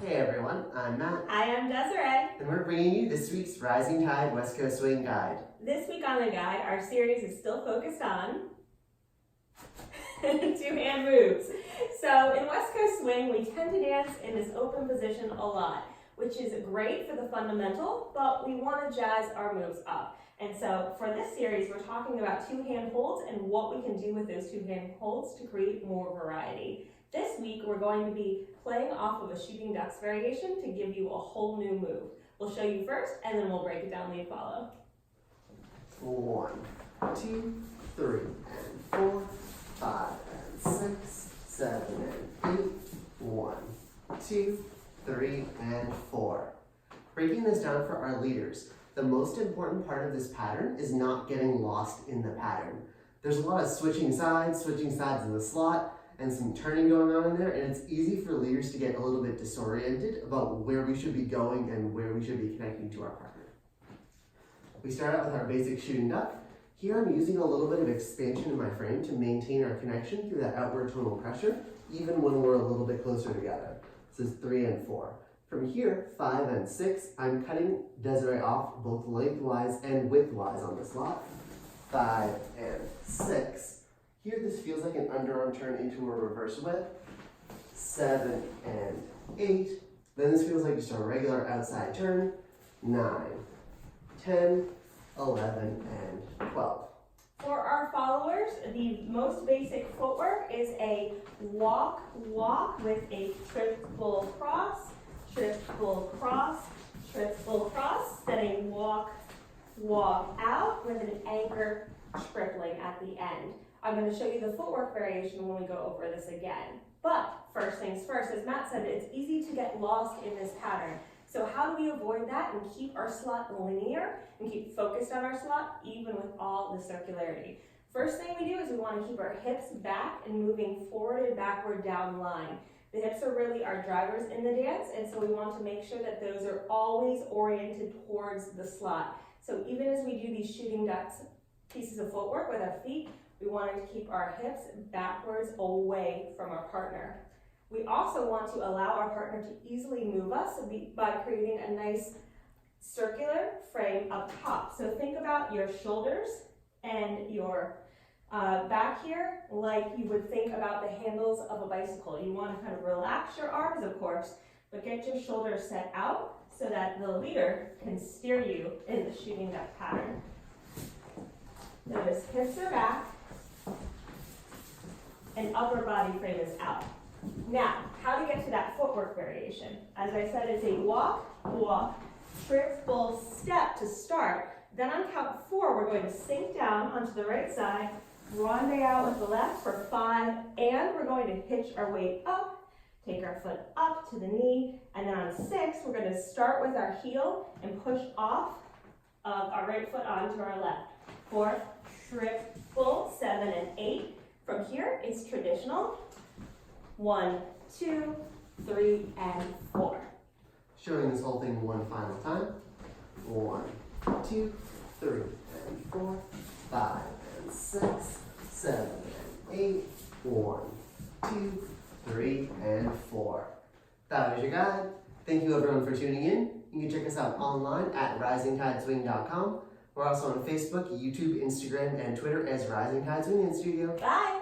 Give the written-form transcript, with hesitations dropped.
Hey everyone, I'm Matt. I am Desiree. And we're bringing you this week's Rising Tide West Coast Swing Guide. This week on the guide, our series is still focused on two-hand moves. So in West Coast Swing, we tend to dance in this open position a lot, which is great for the fundamental, but we want to jazz our moves up. And so for this series, we're talking about two-hand holds and what we can do with those two-hand holds to create more variety. This week, we're going to be playing off of a shooting ducks variation to give you a whole new move. We'll show you first, and then we'll break it down lead follow. 1, 2, 3, and 4, 5, and 6, 7, and 8. 1, 2, 3, and 4. Breaking this down for our leaders, the most important part of this pattern is not getting lost in the pattern. There's a lot of switching sides in the slot, and some turning going on in there, and it's easy for leaders to get a little bit disoriented about where we should be going and where we should be connecting to our partner. We start out with our basic shooting duck. Here I'm using a little bit of expansion in my frame to maintain our connection through that outward tonal pressure, even when we're a little bit closer together. This is 3 and 4. From here, 5 and 6, I'm cutting Desiree off both lengthwise and widthwise on the slot. 5 and 6. Here, this feels like an underarm turn into a reverse whip. 7 and 8. Then this feels like just a regular outside turn. 9, 10, 11, and 12. For our followers, the most basic footwork is a walk with a triple cross, triple cross, triple cross, then a walk out with an anchor tripling at the end. I'm going to show you the footwork variation when we go over this again. But first things first, as Matt said, it's easy to get lost in this pattern. So how do we avoid that and keep our slot linear and keep focused on our slot even with all the circularity? First thing we do is we want to keep our hips back and moving forward and backward down line. The hips are really our drivers in the dance, and so we want to make sure that those are always oriented towards the slot. So even as we do these shooting ducks pieces of footwork with our feet, we wanted to keep our hips backwards away from our partner. We also want to allow our partner to easily move us by creating a nice circular frame up top. So think about your shoulders and your back here like you would think about the handles of a bicycle. You want to kind of relax your arms, of course, but get your shoulders set out so that the leader can steer you in the shooting duck pattern. Notice hips are back and upper body frame is out. Now, how to get to that footwork variation? As I said, it's a walk, triple step to start. Then on count 4, we're going to sink down onto the right side, ronde out with the left for 5, and we're going to hitch our weight up, take our foot up to the knee, and then on 6, we're going to start with our heel and push off of our right foot onto our left. 4, triple, 7, and 8. From here, it's traditional. 1, 2, 3, and 4. Showing this whole thing one final time. 1, 2, 3, and 4, 5, and 6, 7, and 8. 1, 2, 3, and 4. That was your guide. Thank you everyone for tuning in. You can check us out online at risingtideswing.com. We're also on Facebook, YouTube, Instagram, and Twitter as Rising Tide Swing Dance Studio. Bye!